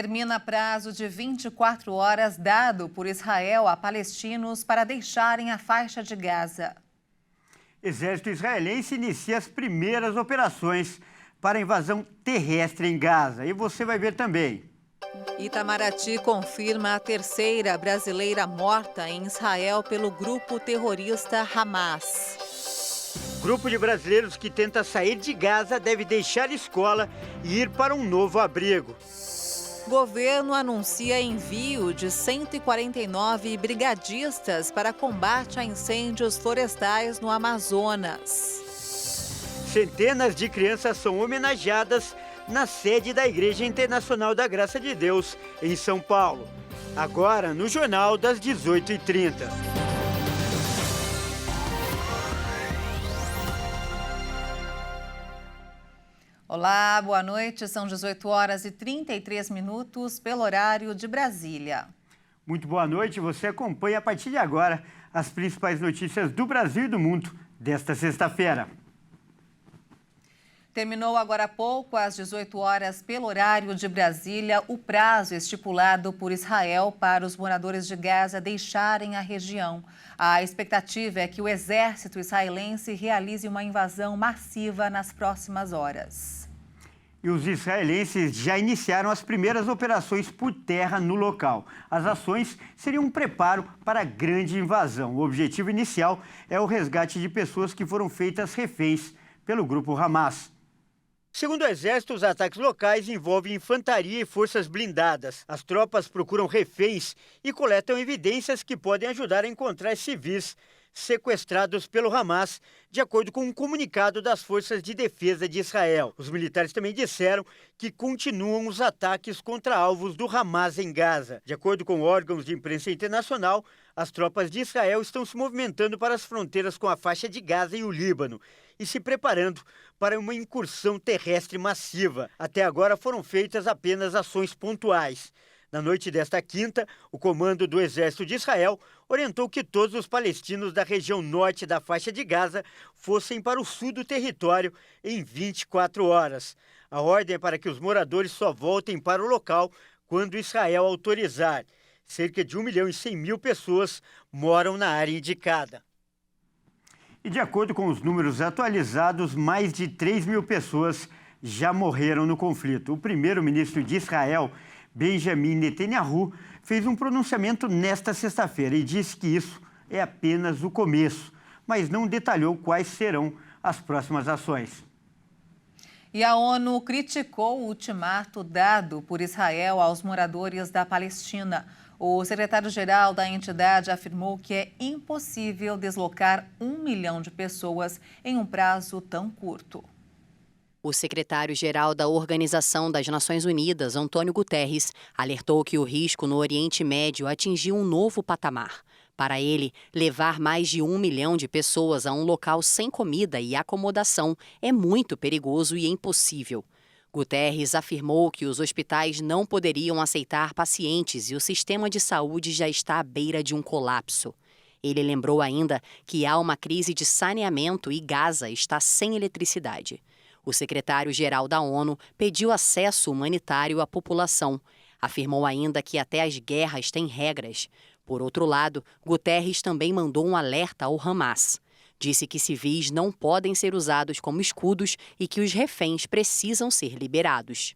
Termina prazo de 24 horas dado por Israel a palestinos para deixarem a faixa de Gaza. Exército israelense inicia as primeiras operações para a invasão terrestre em Gaza. E você vai ver também. Itamaraty confirma a terceira brasileira morta em Israel pelo grupo terrorista Hamas. Grupo de brasileiros que tenta sair de Gaza deve deixar a escola e ir para um novo abrigo. Governo anuncia envio de 149 brigadistas para combate a incêndios florestais no Amazonas. Centenas de crianças são homenageadas na sede da Igreja Internacional da Graça de Deus, em São Paulo. Agora, no Jornal das 18h30. Olá, boa noite. São 18 horas e 33 minutos pelo horário de Brasília. Muito boa noite. Você acompanha a partir de agora as principais notícias do Brasil e do mundo desta sexta-feira. Terminou agora há pouco, às 18 horas, pelo horário de Brasília, o prazo estipulado por Israel para os moradores de Gaza deixarem a região. A expectativa é que o exército israelense realize uma invasão massiva nas próximas horas. E os israelenses já iniciaram as primeiras operações por terra no local. As ações seriam um preparo para a grande invasão. O objetivo inicial é o resgate de pessoas que foram feitas reféns pelo grupo Hamas. Segundo o Exército, os ataques locais envolvem infantaria e forças blindadas. As tropas procuram reféns e coletam evidências que podem ajudar a encontrar civis sequestrados pelo Hamas, de acordo com um comunicado das Forças de Defesa de Israel. Os militares também disseram que continuam os ataques contra alvos do Hamas em Gaza. De acordo com órgãos de imprensa internacional, as tropas de Israel estão se movimentando para as fronteiras com a faixa de Gaza e o Líbano e se preparando para uma incursão terrestre massiva. Até agora foram feitas apenas ações pontuais. Na noite desta quinta, o comando do Exército de Israel orientou que todos os palestinos da região norte da faixa de Gaza fossem para o sul do território em 24 horas. A ordem é para que os moradores só voltem para o local quando Israel autorizar. Cerca de 1.100.000 pessoas moram na área indicada. E de acordo com os números atualizados, mais de 3.000 pessoas já morreram no conflito. O primeiro-ministro de Israel, Benjamin Netanyahu, fez um pronunciamento nesta sexta-feira e disse que isso é apenas o começo, mas não detalhou quais serão as próximas ações. E a ONU criticou o ultimato dado por Israel aos moradores da Palestina. O secretário-geral da entidade afirmou que é impossível deslocar 1 milhão de pessoas em um prazo tão curto. O secretário-geral da Organização das Nações Unidas, Antônio Guterres, alertou que o risco no Oriente Médio atingiu um novo patamar. Para ele, levar mais de 1 milhão de pessoas a um local sem comida e acomodação é muito perigoso e impossível. Guterres afirmou que os hospitais não poderiam aceitar pacientes e o sistema de saúde já está à beira de um colapso. Ele lembrou ainda que há uma crise de saneamento e Gaza está sem eletricidade. O secretário-geral da ONU pediu acesso humanitário à população. Afirmou ainda que até as guerras têm regras. Por outro lado, Guterres também mandou um alerta ao Hamas. Disse que civis não podem ser usados como escudos e que os reféns precisam ser liberados.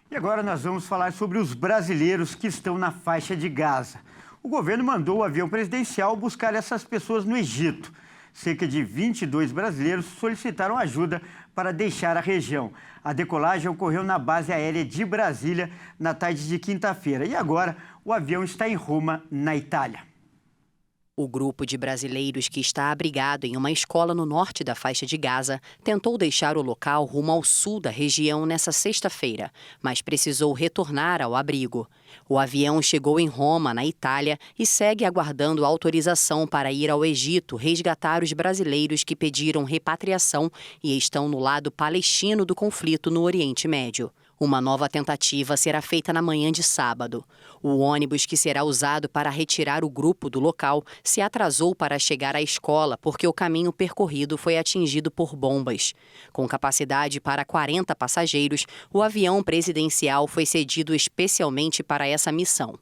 E agora nós vamos falar sobre os brasileiros que estão na faixa de Gaza. O governo mandou o avião presidencial buscar essas pessoas no Egito. Cerca de 22 brasileiros solicitaram ajuda para deixar a região. A decolagem ocorreu na base aérea de Brasília na tarde de quinta-feira. E agora o avião está em Roma, na Itália. O grupo de brasileiros que está abrigado em uma escola no norte da faixa de Gaza tentou deixar o local rumo ao sul da região nesta sexta-feira, mas precisou retornar ao abrigo. O avião chegou em Roma, na Itália, e segue aguardando autorização para ir ao Egito resgatar os brasileiros que pediram repatriação e estão no lado palestino do conflito no Oriente Médio. Uma nova tentativa será feita na manhã de sábado. O ônibus que será usado para retirar o grupo do local se atrasou para chegar à escola porque o caminho percorrido foi atingido por bombas. Com capacidade para 40 passageiros, o avião presidencial foi cedido especialmente para essa missão.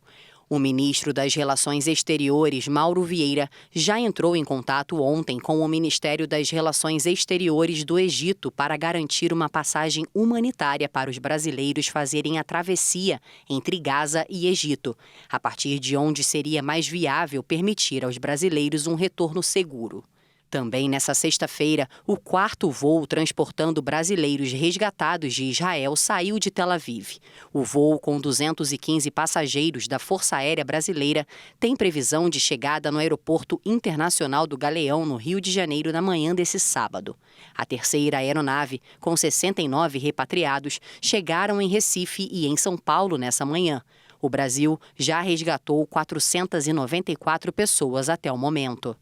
O ministro das Relações Exteriores, Mauro Vieira, já entrou em contato ontem com o Ministério das Relações Exteriores do Egito para garantir uma passagem humanitária para os brasileiros fazerem a travessia entre Gaza e Egito, a partir de onde seria mais viável permitir aos brasileiros um retorno seguro. Também nessa sexta-feira, o 4º voo transportando brasileiros resgatados de Israel saiu de Tel Aviv. O voo com 215 passageiros da Força Aérea Brasileira tem previsão de chegada no Aeroporto Internacional do Galeão, no Rio de Janeiro, na manhã desse sábado. A terceira aeronave, com 69 repatriados, chegaram em Recife e em São Paulo nessa manhã. O Brasil já resgatou 494 pessoas até o momento.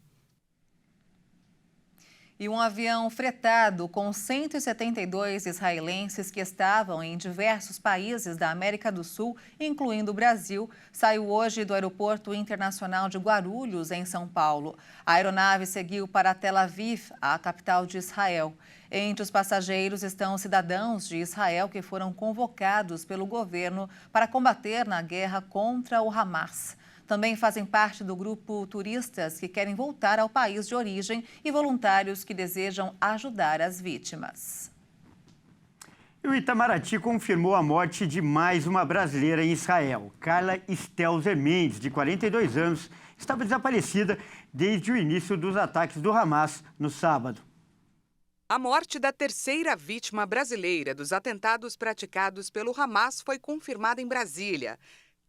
E um avião fretado com 172 israelenses que estavam em diversos países da América do Sul, incluindo o Brasil, saiu hoje do Aeroporto Internacional de Guarulhos, em São Paulo. A aeronave seguiu para Tel Aviv, a capital de Israel. Entre os passageiros estão cidadãos de Israel que foram convocados pelo governo para combater na guerra contra o Hamas. Também fazem parte do grupo turistas que querem voltar ao país de origem e voluntários que desejam ajudar as vítimas. E o Itamaraty confirmou a morte de mais uma brasileira em Israel. Carla Stelzer Mendes, de 42 anos, estava desaparecida desde o início dos ataques do Hamas no sábado. A morte da terceira vítima brasileira dos atentados praticados pelo Hamas foi confirmada em Brasília.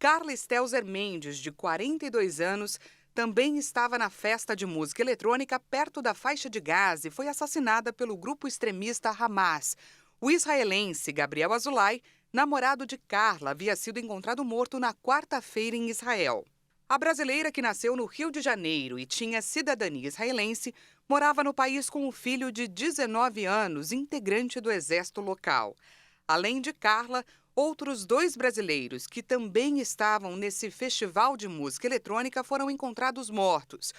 Carla Stelzer Mendes, de 42 anos, também estava na festa de música eletrônica perto da faixa de Gaza e foi assassinada pelo grupo extremista Hamas. O israelense Gabriel Azulay, namorado de Carla, havia sido encontrado morto na quarta-feira em Israel. A brasileira, que nasceu no Rio de Janeiro e tinha cidadania israelense, morava no país com o filho de 19 anos, integrante do exército local. Além de Carla, outros 2 brasileiros que também estavam nesse festival de música eletrônica foram encontrados mortos.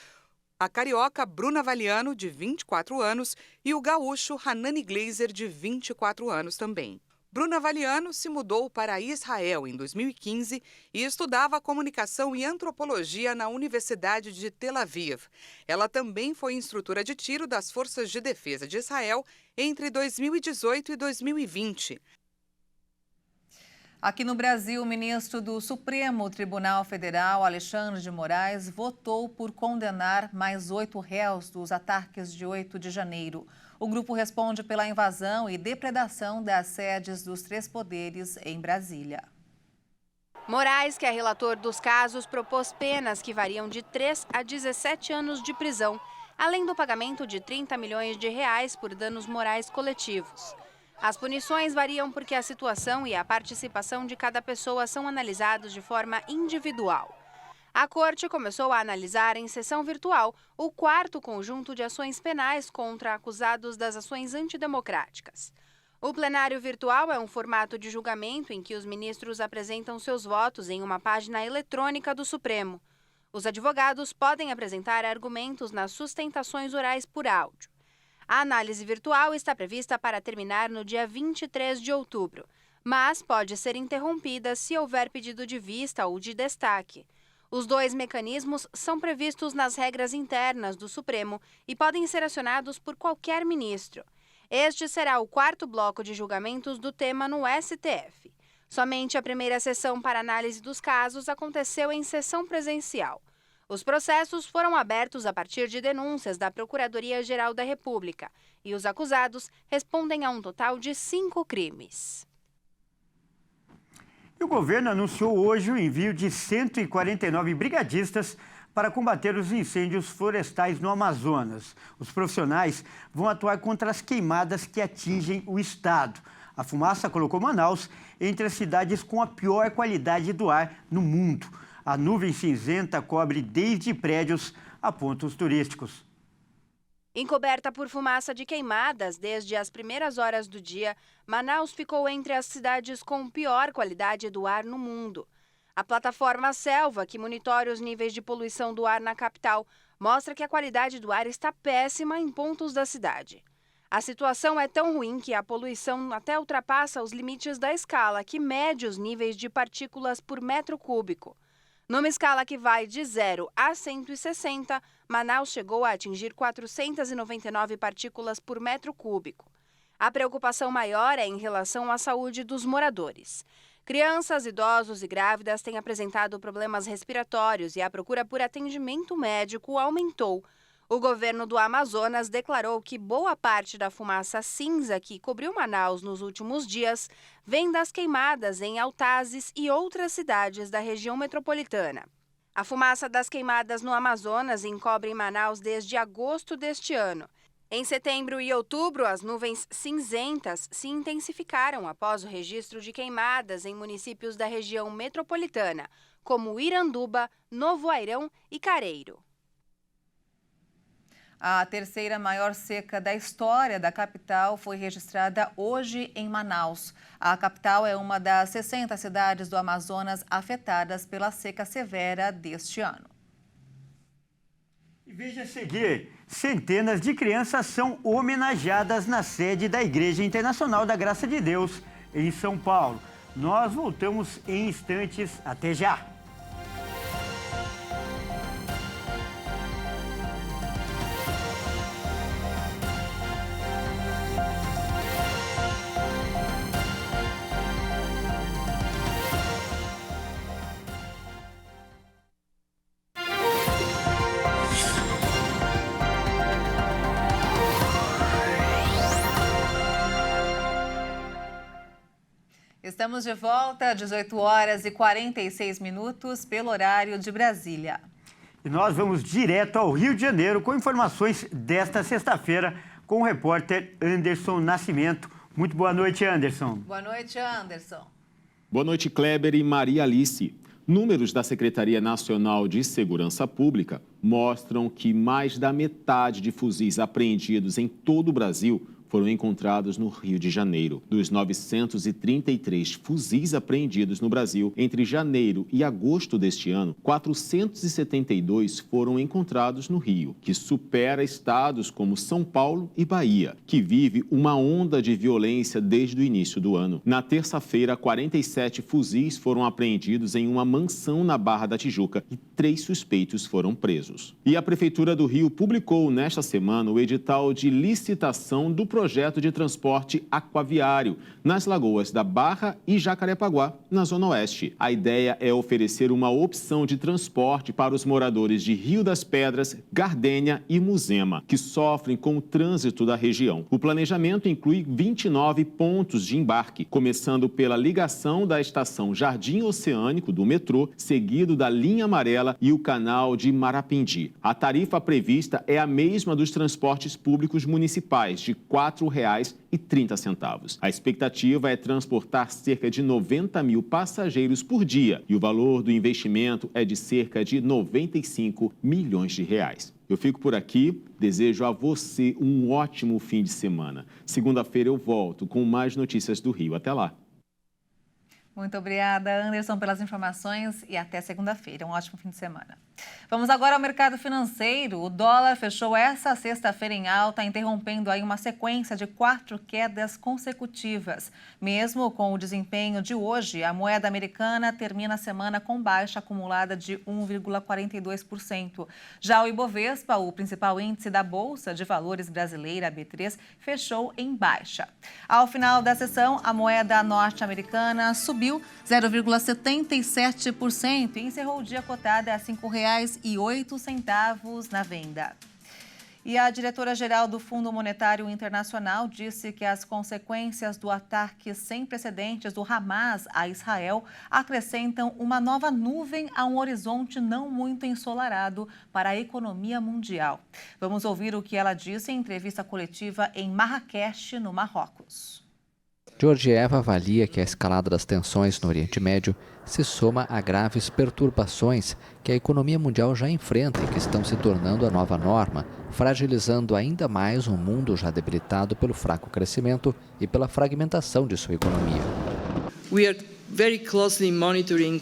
A carioca Bruna Valiano, de 24 anos, e o gaúcho Hanani Gleiser, de 24 anos também. Bruna Valiano se mudou para Israel em 2015 e estudava comunicação e antropologia na Universidade de Tel Aviv. Ela também foi instrutora de tiro das Forças de Defesa de Israel entre 2018 e 2020. Aqui no Brasil, o ministro do Supremo Tribunal Federal, Alexandre de Moraes, votou por condenar mais 8 réus dos ataques de 8 de janeiro. O grupo responde pela invasão e depredação das sedes dos 3 poderes em Brasília. Moraes, que é relator dos casos, propôs penas que variam de 3 a 17 anos de prisão, além do pagamento de 30 milhões de reais por danos morais coletivos. As punições variam porque a situação e a participação de cada pessoa são analisados de forma individual. A Corte começou a analisar em sessão virtual o 4º conjunto de ações penais contra acusados das ações antidemocráticas. O plenário virtual é um formato de julgamento em que os ministros apresentam seus votos em uma página eletrônica do Supremo. Os advogados podem apresentar argumentos nas sustentações orais por áudio. A análise virtual está prevista para terminar no dia 23 de outubro, mas pode ser interrompida se houver pedido de vista ou de destaque. Os 2 mecanismos são previstos nas regras internas do Supremo e podem ser acionados por qualquer ministro. Este será o 4º bloco de julgamentos do tema no STF. Somente a primeira sessão para análise dos casos aconteceu em sessão presencial. Os processos foram abertos a partir de denúncias da Procuradoria-Geral da República e os acusados respondem a um total de 5 crimes. E o governo anunciou hoje o envio de 149 brigadistas para combater os incêndios florestais no Amazonas. Os profissionais vão atuar contra as queimadas que atingem o estado. A fumaça colocou Manaus entre as cidades com a pior qualidade do ar no mundo. A nuvem cinzenta cobre desde prédios a pontos turísticos. Encoberta por fumaça de queimadas desde as primeiras horas do dia, Manaus ficou entre as cidades com pior qualidade do ar no mundo. A plataforma Selva, que monitora os níveis de poluição do ar na capital, mostra que a qualidade do ar está péssima em pontos da cidade. A situação é tão ruim que a poluição até ultrapassa os limites da escala, que mede os níveis de partículas por metro cúbico. Numa escala que vai de 0 a 160, Manaus chegou a atingir 499 partículas por metro cúbico. A preocupação maior é em relação à saúde dos moradores. Crianças, idosos e grávidas têm apresentado problemas respiratórios e a procura por atendimento médico aumentou. O governo do Amazonas declarou que boa parte da fumaça cinza que cobriu Manaus nos últimos dias vem das queimadas em Altazes e outras cidades da região metropolitana. A fumaça das queimadas no Amazonas encobre Manaus desde agosto deste ano. Em setembro e outubro, as nuvens cinzentas se intensificaram após o registro de queimadas em municípios da região metropolitana, como Iranduba, Novo Airão e Careiro. A terceira maior seca da história da capital foi registrada hoje em Manaus. A capital é uma das 60 cidades do Amazonas afetadas pela seca severa deste ano. E veja a seguir, centenas de crianças são homenageadas na sede da Igreja Internacional da Graça de Deus, em São Paulo. Nós voltamos em instantes. Até já! Estamos de volta, 18 horas e 46 minutos, pelo horário de Brasília. E nós vamos direto ao Rio de Janeiro com informações desta sexta-feira com o repórter Anderson Nascimento. Muito boa noite, Anderson. Boa noite, Anderson. Boa noite, Kleber e Maria Alice. Números da Secretaria Nacional de Segurança Pública mostram que mais da metade de fuzis apreendidos em todo o Brasil foram encontrados no Rio de Janeiro. Dos 933 fuzis apreendidos no Brasil entre janeiro e agosto deste ano, 472 foram encontrados no Rio, que supera estados como São Paulo e Bahia, que vive uma onda de violência desde o início do ano. Na terça-feira, 47 fuzis foram apreendidos em uma mansão na Barra da Tijuca e 3 suspeitos foram presos. E a Prefeitura do Rio publicou nesta semana o edital de licitação do projeto de transporte aquaviário nas lagoas da Barra e Jacarepaguá, na Zona Oeste. A ideia é oferecer uma opção de transporte para os moradores de Rio das Pedras, Gardênia e Muzema, que sofrem com o trânsito da região. O planejamento inclui 29 pontos de embarque, começando pela ligação da estação Jardim Oceânico do metrô, seguido da linha amarela e o canal de Marapindi. A tarifa prevista é a mesma dos transportes públicos municipais, de R$ 4,30. A expectativa é transportar cerca de 90 mil passageiros por dia e o valor do investimento é de cerca de R$ 95 milhões. Eu fico por aqui, desejo a você um ótimo fim de semana. Segunda-feira eu volto com mais notícias do Rio. Até lá. Muito obrigada, Anderson, pelas informações e até segunda-feira. Um ótimo fim de semana. Vamos agora ao mercado financeiro. O dólar fechou essa sexta-feira em alta, interrompendo aí uma sequência de 4 quedas consecutivas. Mesmo com o desempenho de hoje, a moeda americana termina a semana com baixa acumulada de 1,42%. Já o Ibovespa, o principal índice da Bolsa de Valores brasileira, B3, fechou em baixa. Ao final da sessão, a moeda norte-americana subiu 0,77% e encerrou o dia cotada a R$ 5,08 na venda. E a diretora-geral do Fundo Monetário Internacional disse que as consequências do ataque sem precedentes do Hamas a Israel acrescentam uma nova nuvem a um horizonte não muito ensolarado para a economia mundial. Vamos ouvir o que ela disse em entrevista coletiva em Marrakech, no Marrocos. Georgieva avalia que a escalada das tensões no Oriente Médio se soma a graves perturbações que a economia mundial já enfrenta e que estão se tornando a nova norma, fragilizando ainda mais um mundo já debilitado pelo fraco crescimento e pela fragmentação de sua economia. We are very closely monitoring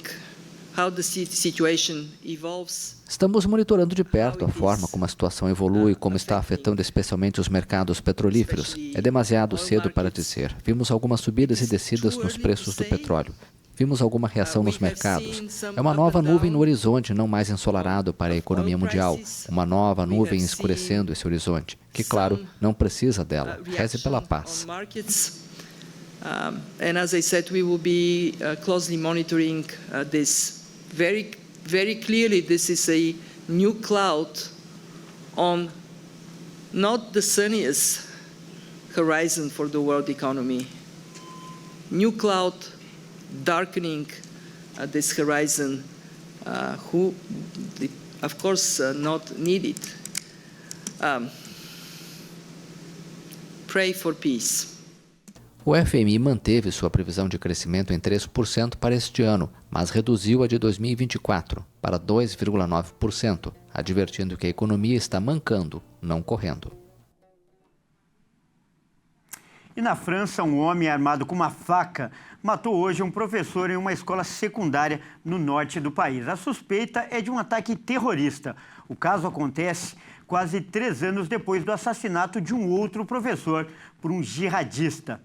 how the situation evolves. Estamos monitorando de perto a forma como a situação evolui e como está afetando especialmente os mercados petrolíferos. É demasiado cedo para dizer. Vimos algumas subidas e descidas nos preços do petróleo. Vimos alguma reação nos mercados. É uma nova nuvem no horizonte não mais ensolarado para a economia mundial. Uma nova nuvem escurecendo esse horizonte, que, claro, não precisa dela. Reze pela paz. And as I said, we will be closely monitoring this. Very clearly, this is a new cloud on not the sunniest horizon for the world economy. New cloud darkening this horizon, of course, not needed. Pray for peace. O FMI manteve sua previsão de crescimento em 3% para este ano, mas reduziu a de 2024 para 2,9%, advertindo que a economia está mancando, não correndo. E na França, um homem armado com uma faca matou hoje um professor em uma escola secundária no norte do país. A suspeita é de um ataque terrorista. O caso acontece quase 3 anos depois do assassinato de um outro professor por um jihadista.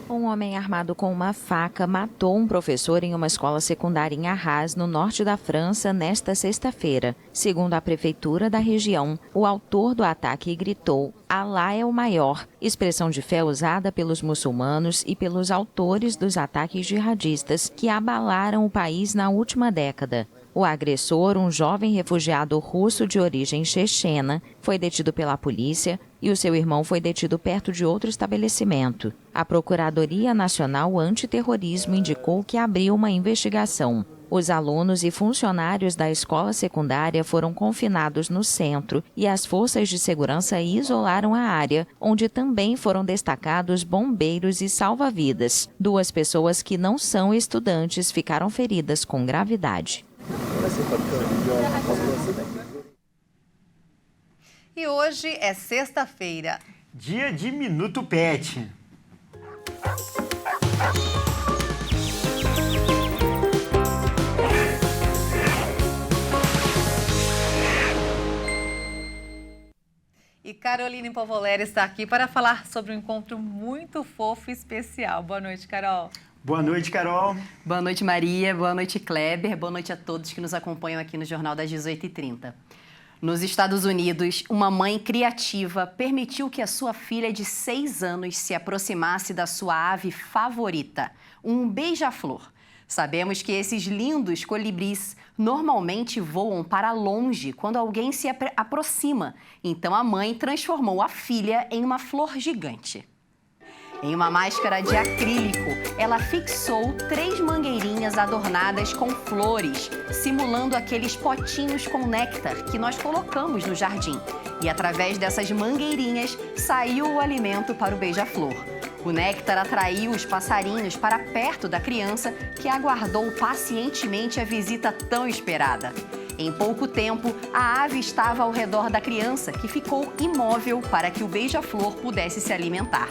Um homem armado com uma faca matou um professor em uma escola secundária em Arras, no norte da França, nesta sexta-feira. Segundo a prefeitura da região, o autor do ataque gritou "Alá é o maior", expressão de fé usada pelos muçulmanos e pelos autores dos ataques jihadistas que abalaram o país na última década. O agressor, um jovem refugiado russo de origem chechena, foi detido pela polícia e o seu irmão foi detido perto de outro estabelecimento. A Procuradoria Nacional Antiterrorismo indicou que abriu uma investigação. Os alunos e funcionários da escola secundária foram confinados no centro e as forças de segurança isolaram a área, onde também foram destacados bombeiros e salva-vidas. 2 pessoas que não são estudantes ficaram feridas com gravidade. E hoje é sexta-feira. Dia de Minuto Pet. E Caroline Povoleri está aqui para falar sobre um encontro muito fofo e especial. Boa noite, Carol. Boa noite, Carol. Boa noite, Maria. Boa noite, Kleber. Boa noite a todos que nos acompanham aqui no Jornal das 18h30. Nos Estados Unidos, uma mãe criativa permitiu que a sua filha de 6 anos se aproximasse da sua ave favorita, um beija-flor. Sabemos que esses lindos colibris normalmente voam para longe quando alguém se aproxima. Então a mãe transformou a filha em uma flor gigante. Em uma máscara de acrílico, ela fixou 3 mangueirinhas adornadas com flores, simulando aqueles potinhos com néctar que nós colocamos no jardim. E através dessas mangueirinhas, saiu o alimento para o beija-flor. O néctar atraiu os passarinhos para perto da criança, que aguardou pacientemente a visita tão esperada. Em pouco tempo, a ave estava ao redor da criança, que ficou imóvel para que o beija-flor pudesse se alimentar.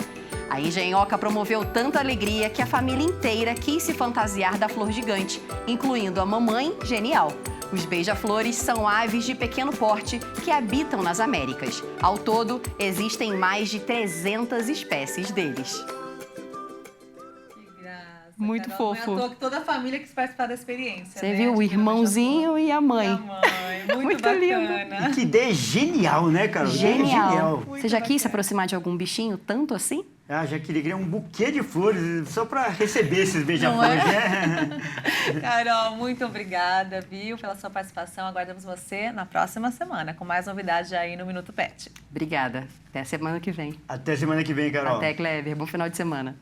A engenhoca promoveu tanta alegria que a família inteira quis se fantasiar da flor gigante, incluindo a mamãe genial. Os beija-flores são aves de pequeno porte que habitam nas Américas. Ao todo, existem mais de 300 espécies deles. Que graça, Muito Carol. fofo. Não é à toa que toda a família quis participar da experiência. Você né? viu o Adquiriu irmãozinho e a mãe. E a mãe. Muito lindo. bacana. Que ideia genial, né, Carol? Genial. Muito Você já quis se bacana. aproximar de algum bichinho tanto assim? Ah, já queria criar um buquê de flores só para receber esses beija-flores, Não né? Carol, muito obrigada, viu, pela sua participação. Aguardamos você na próxima semana com mais novidades aí no Minuto Pet. Obrigada. Até semana que vem. Até semana que vem, Carol. Até, Kleber. Bom final de semana.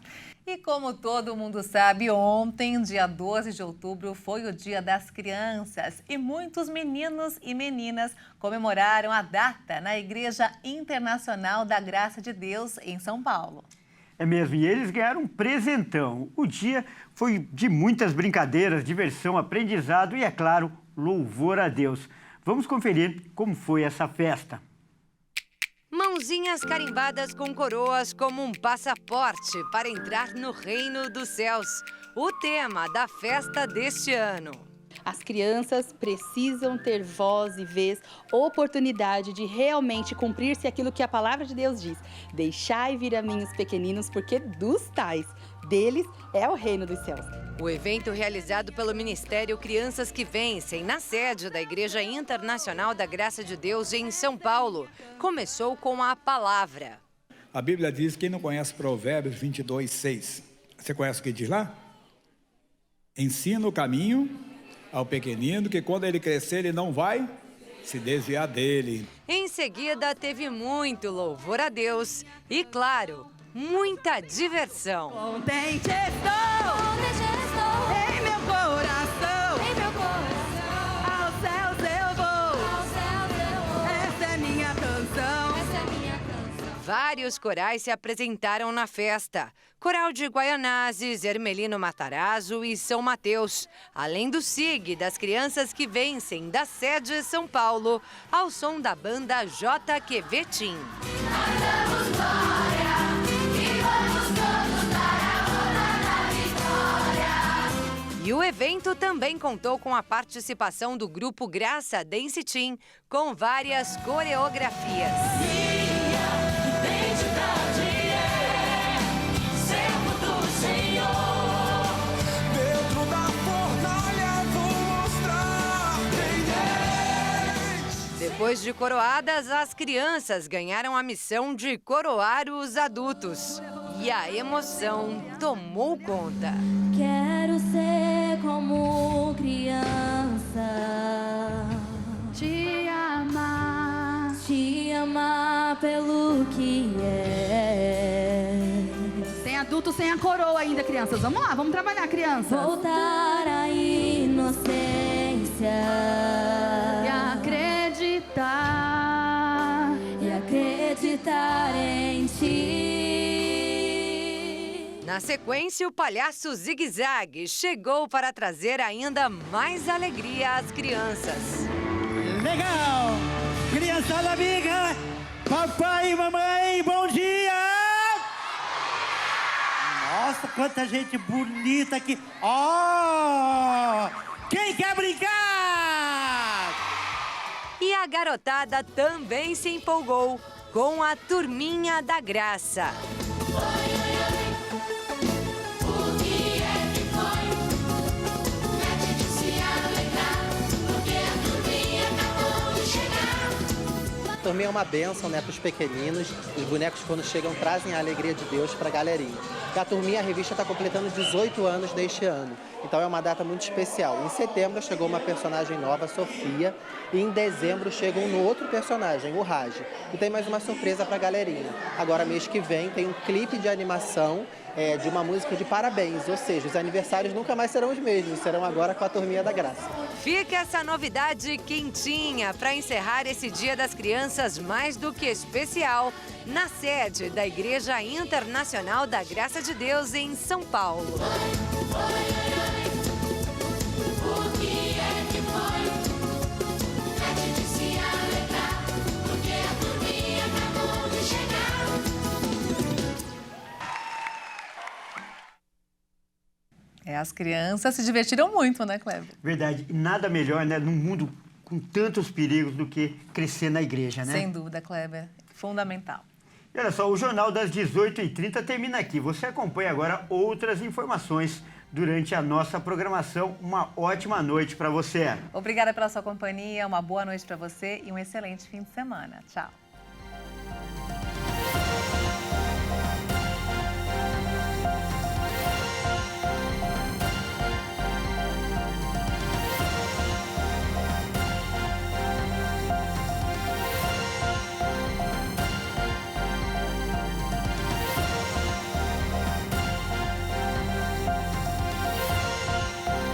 E como todo mundo sabe, ontem, dia 12 de outubro, foi o Dia das Crianças e muitos meninos e meninas comemoraram a data na Igreja Internacional da Graça de Deus, em São Paulo. É mesmo, e eles ganharam um presentão. O dia foi de muitas brincadeiras, diversão, aprendizado e, é claro, louvor a Deus. Vamos conferir como foi essa festa. Mãozinhas carimbadas com coroas como um passaporte para entrar no reino dos céus. O tema da festa deste ano. As crianças precisam ter voz e vez, oportunidade de realmente cumprir-se aquilo que a palavra de Deus diz. Deixai vir a mim os pequeninos, porque dos tais, deles é o reino dos céus. O evento realizado pelo Ministério Crianças que Vencem, na sede da Igreja Internacional da Graça de Deus em São Paulo, começou com a palavra. A Bíblia diz, quem não conhece Provérbios 22:6, você conhece o que diz lá? Ensina o caminho ao pequenino, que quando ele crescer, ele não vai se desviar dele. Em seguida, teve muito louvor a Deus e, claro, muita diversão. Contente estou em meu coração, aos céus eu vou, essa é minha canção. Vários corais se apresentaram na festa. Coral de Guaianazes, Hermelino Matarazzo e São Mateus. Além do SIG das Crianças que Vencem, da sede São Paulo, ao som da banda JQV Team. E o evento também contou com a participação do grupo Graça Dance Team, com várias coreografias. Depois de coroadas, as crianças ganharam a missão de coroar os adultos. E a emoção tomou conta. Quero ser como criança, te amar pelo que é. Tem adulto sem a coroa ainda, crianças. Vamos lá, vamos trabalhar, crianças. Voltar à inocência e acreditar em ti. Na sequência, o palhaço Zigue Zague chegou para trazer ainda mais alegria às crianças. Legal! Criançada amiga, papai e mamãe, bom dia! Nossa, quanta gente bonita aqui! Oh! Quem quer brincar? E a garotada também se empolgou com a Turminha da Graça. A turminha é uma bênção, né, para os pequeninos. Os bonecos, quando chegam, trazem a alegria de Deus para a galerinha. E a turminha, a revista está completando 18 anos deste ano. Então é uma data muito especial. Em setembro chegou uma personagem nova, Sofia. E em dezembro chega um outro personagem, o Raj. E tem mais uma surpresa para a galerinha. Agora, mês que vem, tem um clipe de animação de uma música de parabéns. Ou seja, os aniversários nunca mais serão os mesmos. Serão agora com a Turminha da Graça. Fica essa novidade quentinha para encerrar esse Dia das Crianças mais do que especial na sede da Igreja Internacional da Graça de Deus em São Paulo. As crianças se divertiram muito, né, Kleber? Verdade. E nada melhor, né, num mundo com tantos perigos do que crescer na igreja, né? Sem dúvida, Kleber. Fundamental. E olha só, o Jornal das 18h30 termina aqui. Você acompanha agora outras informações durante a nossa programação. Uma ótima noite para você. Obrigada pela sua companhia, uma boa noite para você e um excelente fim de semana. Tchau.